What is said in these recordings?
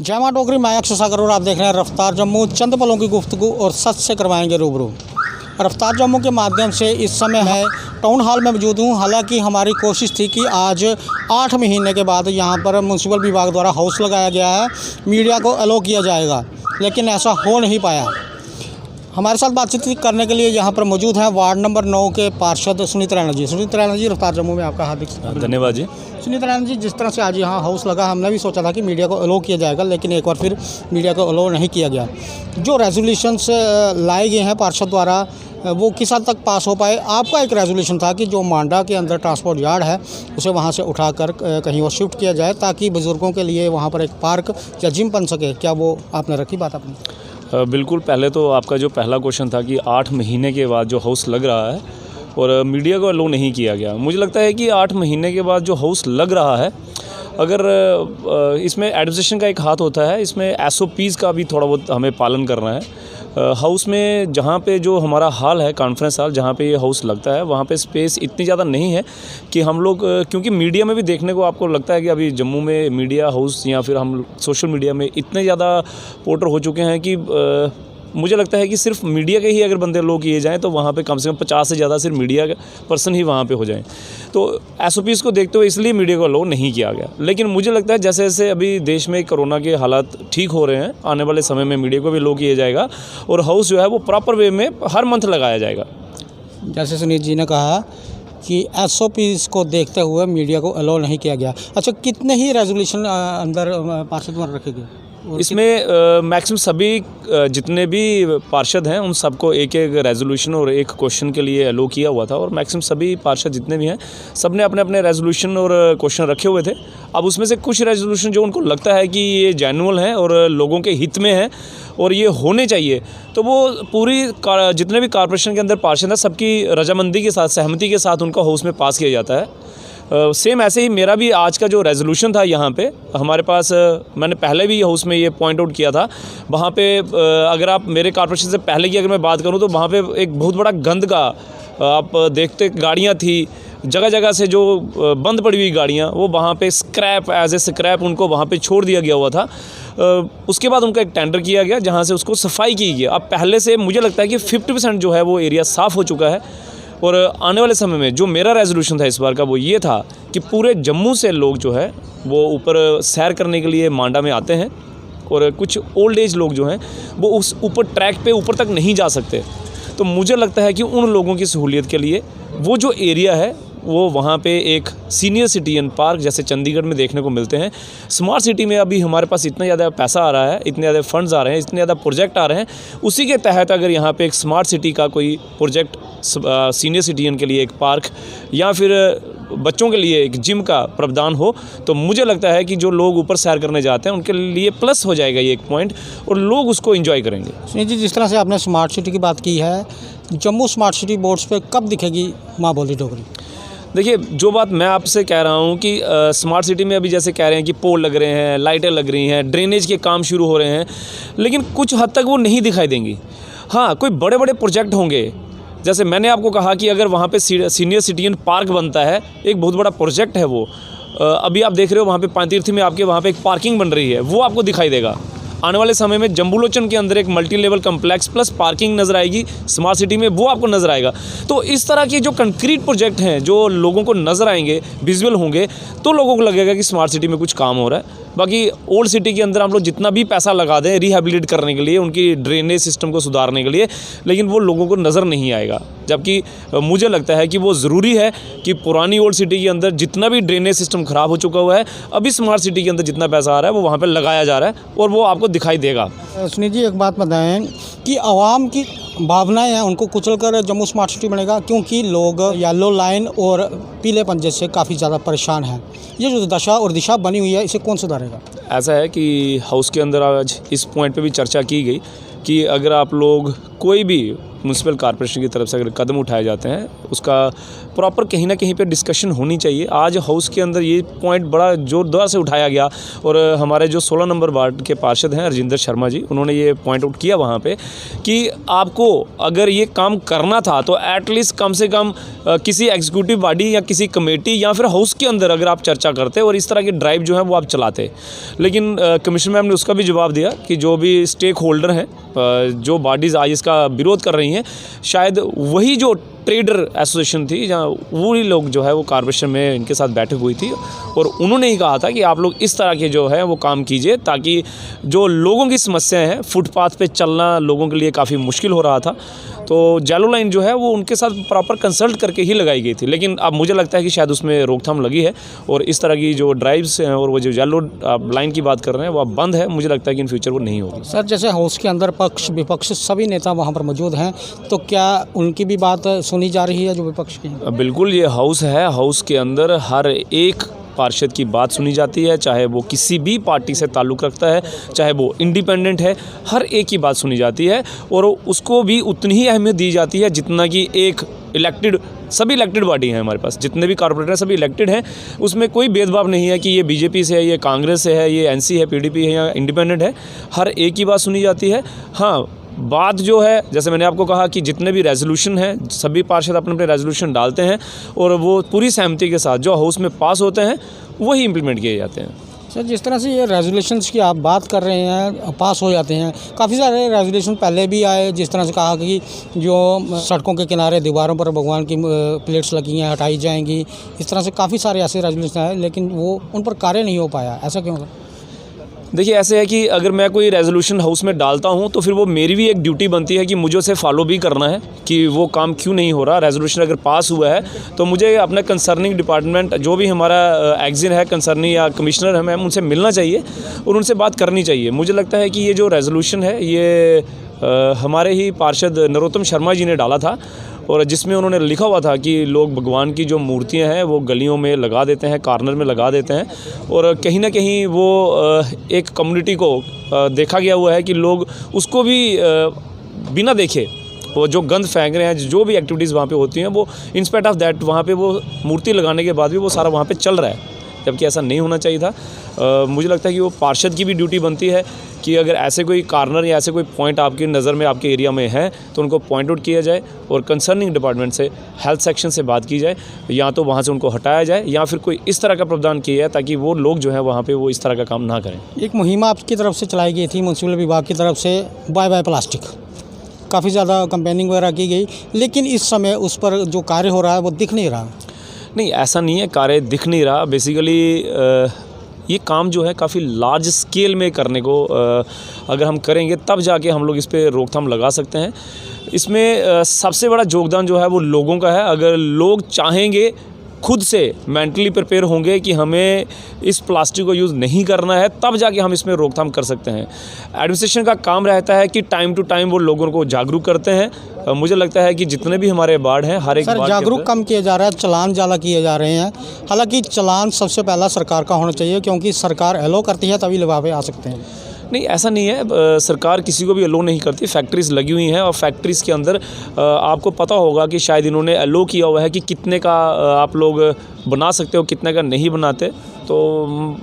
जय मां डोगरी, मैं अक्षय सागर और आप देख रहे हैं रफ्तार जम्मू। चंद पलों की गुफ्तगू और सच से करवाएंगे रूबरू। रफ्तार जम्मू के माध्यम से इस समय है टाउन हॉल में मौजूद हूँ। हालांकि हमारी कोशिश थी कि आज 8 महीने के बाद यहाँ पर म्यूनसिपल विभाग द्वारा हाउस लगाया गया है, मीडिया को अलो किया जाएगा, लेकिन ऐसा हो नहीं पाया। हमारे साथ बातचीत करने के लिए यहाँ पर मौजूद हैं वार्ड नंबर 9 के पार्षद सुनीत रैना जी। सुनीत रैना जी, रफ्तार जम्मू में आपका हार्दिक धन्यवाद जी। सुनीत रैना जी, जिस तरह से आज यहाँ हाउस लगा, हमने भी सोचा था कि मीडिया को अलो किया जाएगा, लेकिन एक बार फिर मीडिया को अलो नहीं किया गया। जो रेजोल्यूशंस लाए गए हैं पार्षद द्वारा, वो किस हद तक पास हो पाए? आपका एक रेजोल्यूशन था कि जो मांडा के अंदर ट्रांसपोर्ट यार्ड है उसे वहाँ से उठाकर कहीं और शिफ्ट किया जाए, ताकि बुज़ुर्गों के लिए वहाँ पर एक पार्क या जिम बन सके। क्या वो आपने रखी बात अपनी? बिल्कुल। पहले तो आपका जो पहला क्वेश्चन था कि 8 महीने के बाद जो हाउस लग रहा है और मीडिया को अलो नहीं किया गया, मुझे लगता है कि 8 महीने के बाद जो हाउस लग रहा है, अगर इसमें एडमिनिस्ट्रेशन का एक हाथ होता है, इसमें SOPs का भी थोड़ा बहुत हमें पालन करना है। हाउस में जहाँ पे जो हमारा हॉल है, कॉन्फ्रेंस हॉल, जहाँ पे ये हाउस लगता है, वहाँ पे स्पेस इतनी ज़्यादा नहीं है कि हम लोग, क्योंकि मीडिया में भी देखने को आपको लगता है कि अभी जम्मू में मीडिया हाउस या फिर हम सोशल मीडिया में इतने ज़्यादा पोर्टर हो चुके हैं कि मुझे लगता है कि सिर्फ मीडिया के ही अगर बंदे लोग किए जाएँ तो वहाँ पे कम से कम 50 से ज़्यादा सिर्फ मीडिया पर्सन ही वहाँ पे हो जाएं। तो SOPs को देखते हुए इसलिए मीडिया को अलो नहीं किया गया। लेकिन मुझे लगता है जैसे जैसे अभी देश में कोरोना के हालात ठीक हो रहे हैं, आने वाले समय में मीडिया को भी अलो किया जाएगा और हाउस जो है वो प्रॉपर वे में हर मंथ लगाया जाएगा। जैसे सुनीत जी ने कहा कि SOPs को देखते हुए मीडिया को अलो नहीं किया गया। अच्छा, कितने ही रेजोल्यूशन अंदर पार्षद द्वारा रखे गए? इसमें मैक्सिमम सभी जितने भी पार्षद हैं उन सबको एक एक रेजोल्यूशन और एक क्वेश्चन के लिए अलो किया हुआ था, और मैक्सिमम सभी पार्षद जितने भी हैं सब ने अपने अपने रेजोल्यूशन और क्वेश्चन रखे हुए थे। अब उसमें से कुछ रेजोल्यूशन जो उनको लगता है कि ये जेन्युइन है और लोगों के हित में है और ये होने चाहिए, तो वो पूरी जितने भी कॉर्पोरेशन के अंदर पार्षद हैं सबकी रजामंदी के साथ, सहमति के साथ उनका हाउस में पास किया जाता है। सेम ऐसे ही मेरा भी आज का जो रेजोल्यूशन था, यहाँ पे हमारे पास, मैंने पहले भी हाउस में ये पॉइंट आउट किया था, वहाँ पे अगर आप मेरे कॉर्पोरेशन से पहले की अगर मैं बात करूँ तो वहाँ पे एक बहुत बड़ा गंद का आप देखते गाड़ियाँ थी, जगह जगह से जो बंद पड़ी हुई गाड़ियाँ, वो वहाँ पे स्क्रैप, एज ए स्क्रैप उनको वहाँ पे छोड़ दिया गया हुआ था। उसके बाद उनका एक टेंडर किया गया जहाँ से उसको सफाई की गई। अब पहले से मुझे लगता है कि 50% जो है वो एरिया साफ़ हो चुका है। और आने वाले समय में जो मेरा रेजोल्यूशन था इस बार का, वो ये था कि पूरे जम्मू से लोग जो है वो ऊपर सैर करने के लिए मांडा में आते हैं, और कुछ ओल्ड एज लोग जो हैं वो उस ऊपर ट्रैक पे ऊपर तक नहीं जा सकते। तो मुझे लगता है कि उन लोगों की सहूलियत के लिए वो जो एरिया है वो वहाँ पे एक सीनियर सिटीजन पार्क जैसे चंडीगढ़ में देखने को मिलते हैं। स्मार्ट सिटी में अभी हमारे पास इतना ज़्यादा पैसा आ रहा है, इतने ज़्यादा फंड्स आ रहे हैं, इतने ज़्यादा प्रोजेक्ट आ रहे हैं, उसी के तहत अगर यहाँ पे एक स्मार्ट सिटी का कोई प्रोजेक्ट सीनियर सिटीजन के लिए एक पार्क या फिर बच्चों के लिए एक जिम का प्रावधान हो, तो मुझे लगता है कि जो लोग ऊपर सैर करने जाते हैं उनके लिए प्लस हो जाएगा ये एक पॉइंट, और लोग उसको एंजॉय करेंगे। सुनील जी, जिस तरह से आपने स्मार्ट सिटी की बात की है, जम्मू स्मार्ट सिटी बोर्ड्स पे कब दिखेगी माँ बोली डोगरी? देखिए, जो बात मैं आपसे कह रहा हूँ कि स्मार्ट सिटी में अभी जैसे कह रहे हैं कि पोल लग रहे हैं, लाइटें लग रही हैं, ड्रेनेज के काम शुरू हो रहे हैं, लेकिन कुछ हद तक वो नहीं दिखाई देंगी। हाँ, कोई बड़े बड़े प्रोजेक्ट होंगे, जैसे मैंने आपको कहा कि अगर वहाँ पे सीनियर सिटीजन पार्क बनता है, एक बहुत बड़ा प्रोजेक्ट है वो। अभी आप देख रहे हो वहाँ पे पांतीर्थी में आपके वहाँ पे एक पार्किंग बन रही है, वो आपको दिखाई देगा। आने वाले समय में जम्बूलोचन के अंदर एक multi level complex plus parking नज़र आएगी स्मार्ट सिटी में, वो आपको नज़र आएगा। तो इस तरह के जो कंक्रीट प्रोजेक्ट हैं जो लोगों को नज़र आएंगे, विजुअल होंगे, तो लोगों को लगेगा कि स्मार्ट सिटी में कुछ काम हो रहा है। बाकी ओल्ड सिटी के अंदर हम लोग जितना भी पैसा लगा दें रिहेबिलिटेट करने के लिए, उनकी ड्रेनेज सिस्टम को सुधारने के लिए, लेकिन वो लोगों को नज़र नहीं आएगा। जबकि मुझे लगता है कि वो ज़रूरी है कि पुरानी ओल्ड सिटी के अंदर जितना भी ड्रेनेज सिस्टम ख़राब हो चुका हुआ है, अभी स्मार्ट सिटी के अंदर जितना पैसा आ रहा है वो वहाँ पर लगाया जा रहा है और वो आपको दिखाई देगा। सुनील जी, एक बात बताएं कि आवाम की भावनाएं हैं उनको कुचलकर जम्मू स्मार्ट सिटी बनेगा, क्योंकि लोग येलो लाइन और पीले पंजे से काफ़ी ज़्यादा परेशान हैं। ये जो दशा और दिशा बनी हुई है, इसे कौन सुधारेगा? ऐसा है कि हाउस के अंदर आज इस पॉइंट पे भी चर्चा की गई कि अगर आप लोग कोई भी म्यूनसिपल कॉर्पोरेशन की तरफ से अगर कदम उठाए जाते हैं, उसका प्रॉपर कहीं ना कहीं पे डिस्कशन होनी चाहिए। आज हाउस के अंदर ये पॉइंट बड़ा जोरदार से उठाया गया और हमारे जो 16 नंबर वार्ड के पार्षद हैं राजेंद्र शर्मा जी, उन्होंने ये पॉइंट आउट किया वहाँ पे कि आपको अगर ये काम करना था तो एटलीस्ट कम से कम किसी एग्जीक्यूटिव बॉडी या किसी कमेटी या फिर हाउस के अंदर अगर आप चर्चा करते और इस तरह की ड्राइव जो है वो आप चलाते। लेकिन कमिश्नर मैम ने उसका भी जवाब दिया कि जो भी स्टेक होल्डर हैं, जो बॉडीज़ आज इसका विरोध कर रही हैं, शायद वही जो ट्रेडर एसोसिएशन थी जहाँ वही लोग जो है वो कॉर्पोरेशन में इनके साथ बैठक हुई थी और उन्होंने ही कहा था कि आप लोग इस तरह के जो है वो काम कीजिए ताकि जो लोगों की समस्याएं हैं, फुटपाथ पे चलना लोगों के लिए काफ़ी मुश्किल हो रहा था, तो जेलो लाइन जो है वो उनके साथ प्रॉपर कंसल्ट करके ही लगाई गई थी। लेकिन अब मुझे लगता है कि शायद उसमें रोकथाम लगी है और इस तरह की जो ड्राइव्स हैं और वो जो जेलो लाइन की बात कर रहे हैं वो अब बंद है। मुझे लगता है कि इन फ्यूचर वो नहीं होगी। सर, जैसे हाउस के अंदर पक्ष विपक्ष सभी नेता वहाँ पर मौजूद हैं, तो क्या उनकी भी बात सुनी जा रही है जो विपक्ष की? बिल्कुल, ये हाउस है, हाउस के अंदर हर एक पार्षद की बात सुनी जाती है, चाहे वो किसी भी पार्टी से ताल्लुक़ रखता है, चाहे वो इंडिपेंडेंट है, हर एक की बात सुनी जाती है और उसको भी उतनी ही अहमियत दी जाती है जितना कि एक इलेक्टेड, सभी इलेक्टेड बॉडी हैं हमारे पास, जितने भी कॉर्पोरेटर हैं सभी इलेक्टेड हैं। उसमें कोई भेदभाव नहीं है कि ये बीजेपी से है, ये कांग्रेस से है, ये एनसी है, पीडीपी है या इंडिपेंडेंट है, हर एक की बात सुनी जाती है। हाँ, बात जो है जैसे मैंने आपको कहा कि जितने भी रेजोल्यूशन हैं सभी पार्षद अपने अपने रेजोल्यूशन डालते हैं और वो पूरी सहमति के साथ जो हाउस में पास होते हैं वही इम्प्लीमेंट किए जाते हैं। सर, जिस तरह से ये रेजोल्यूशंस की आप बात कर रहे हैं, पास हो जाते हैं, काफ़ी सारे रेजोल्यूशन पहले भी आए, जिस तरह से कहा कि जो सड़कों के किनारे दीवारों पर भगवान की प्लेट्स लगी हैं हटाई जाएंगी, इस तरह से काफ़ी सारे ऐसे रेजोल्यूशन आए, लेकिन वो उन पर कार्य नहीं हो पाया। ऐसा क्यों? देखिए, ऐसे है कि अगर मैं कोई रेजोल्यूशन हाउस में डालता हूं तो फिर वो मेरी भी एक ड्यूटी बनती है कि मुझे उसे फॉलो भी करना है कि वो काम क्यों नहीं हो रहा। रेजोल्यूशन अगर पास हुआ है तो मुझे अपना कंसर्निंग डिपार्टमेंट जो भी हमारा एग्जिन है, कंसर्निंग या कमिश्नर है, मैम उनसे मिलना चाहिए और उनसे बात करनी चाहिए। मुझे लगता है कि ये जो रेजोल्यूशन है ये हमारे ही पार्षद नरोत्तम शर्मा जी ने डाला था और जिसमें उन्होंने लिखा हुआ था कि लोग भगवान की जो मूर्तियां हैं वो गलियों में लगा देते हैं, कॉर्नर में लगा देते हैं और कहीं ना कहीं वो एक कम्युनिटी को देखा गया हुआ है कि लोग उसको भी बिना देखे वो जो गंद फेंक रहे हैं, जो भी एक्टिविटीज़ वहाँ पे होती हैं वो इंस्पाइट ऑफ दैट वहाँ पे वो मूर्ति लगाने के बाद भी वो सारा वहाँ पे चल रहा है, जबकि ऐसा नहीं होना चाहिए था। मुझे लगता है कि वो पार्षद की भी ड्यूटी बनती है कि अगर ऐसे कोई कॉर्नर या ऐसे कोई पॉइंट आपकी नज़र में आपके एरिया में है तो उनको पॉइंट आउट किया जाए और कंसर्निंग डिपार्टमेंट से, हेल्थ सेक्शन से बात की जाए, या तो वहाँ से उनको हटाया जाए या फिर कोई इस तरह का प्रावधान किया जाए ताकि वो लोग जो है वहाँ पे वो इस तरह का काम ना करें। एक मुहिम आपकी तरफ से चलाई गई थी म्यूनसिपल विभाग की तरफ से, बाय बाय प्लास्टिक, काफ़ी ज़्यादा कैंपेनिंग वगैरह की गई, लेकिन इस समय उस पर जो कार्य हो रहा है वो दिख नहीं रहा। नहीं, ऐसा नहीं है कार्य दिख नहीं रहा। बेसिकली ये काम जो है काफ़ी लार्ज स्केल में करने को अगर हम करेंगे तब जाके हम लोग इस पे रोकथाम लगा सकते हैं। इसमें सबसे बड़ा योगदान जो है वो लोगों का है। अगर लोग चाहेंगे, खुद से मेंटली प्रिपेयर होंगे कि हमें इस प्लास्टिक को यूज़ नहीं करना है, तब जाके हम इसमें रोकथाम कर सकते हैं। एडमिनिस्ट्रेशन का काम रहता है कि टाइम टू टाइम वो लोगों को जागरूक करते हैं। मुझे लगता है कि जितने भी हमारे वार्ड हैं हर एक सर, जागरूक कम किया जा रहा है, चलान ज़्यादा किए जा रहे हैं। हालांकि चलान सबसे पहला सरकार का होना चाहिए क्योंकि सरकार एलो करती है तभी लिफाफे आ सकते हैं। नहीं, ऐसा नहीं है, सरकार किसी को भी अलो नहीं करती। फैक्ट्रीज़ लगी हुई हैं और फैक्ट्रीज़ के अंदर आपको पता होगा कि शायद इन्होंने अलो किया हुआ है कि कितने का आप लोग बना सकते हो, कितने का नहीं बनाते। तो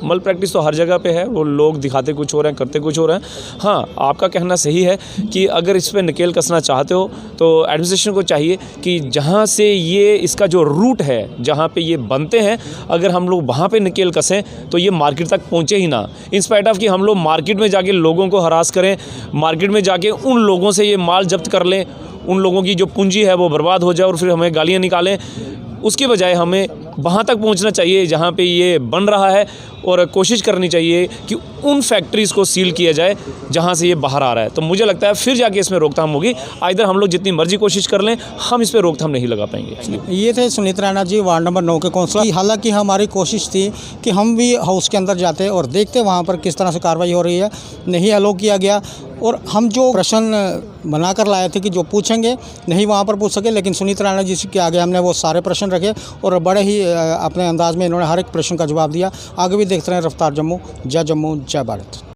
मल प्रैक्टिस तो हर जगह पे है, वो लोग दिखाते कुछ हो रहे हैं, करते कुछ हो रहे हैं। हाँ, आपका कहना सही है कि अगर इस पर नकेल कसना चाहते हो तो एडमिनिस्ट्रेशन को चाहिए कि जहाँ से ये इसका जो रूट है, जहाँ पे ये बनते हैं, अगर हम लोग वहाँ पे नकेल कसें तो ये मार्केट तक पहुँचे ही ना। इंस्पाइट ऑफ कि हम लोग मार्केट में जाके लोगों को हरास करें, मार्केट में जाके उन लोगों से ये माल जब्त कर लें, उन लोगों की जो पूंजी है वो बर्बाद हो जाए और फिर हमें गालियाँ निकालें। उसके बजाय हमें वहाँ तक पहुँचना चाहिए जहाँ पे ये बन रहा है और कोशिश करनी चाहिए कि उन फैक्ट्रीज़ को सील किया जाए जहाँ से ये बाहर आ रहा है। तो मुझे लगता है फिर जाके इसमें रोकथाम होगी। आइदर हम लोग जितनी मर्जी कोशिश कर लें, हम इस पर रोकथाम नहीं लगा पाएंगे। ये थे सुनीत रैना जी, वार्ड नंबर 9 के काउंसलर। हालांकि हमारी कोशिश थी कि हम भी हाउस के अंदर जाते और देखते वहाँ पर किस तरह से कार्रवाई हो रही है, नहीं अलो किया गया। और हम जो प्रश्न बनाकर लाए थे कि जो पूछेंगे नहीं वहाँ पर पूछ सके, लेकिन सुनीत रैना जी के आगे हमने वो सारे प्रश्न रखे और बड़े ही अपने अंदाज में इन्होंने हर एक प्रश्न का जवाब दिया। आगे भी देखते रहें रफ्तार जम्मू। जय जम्मू, जय भारत।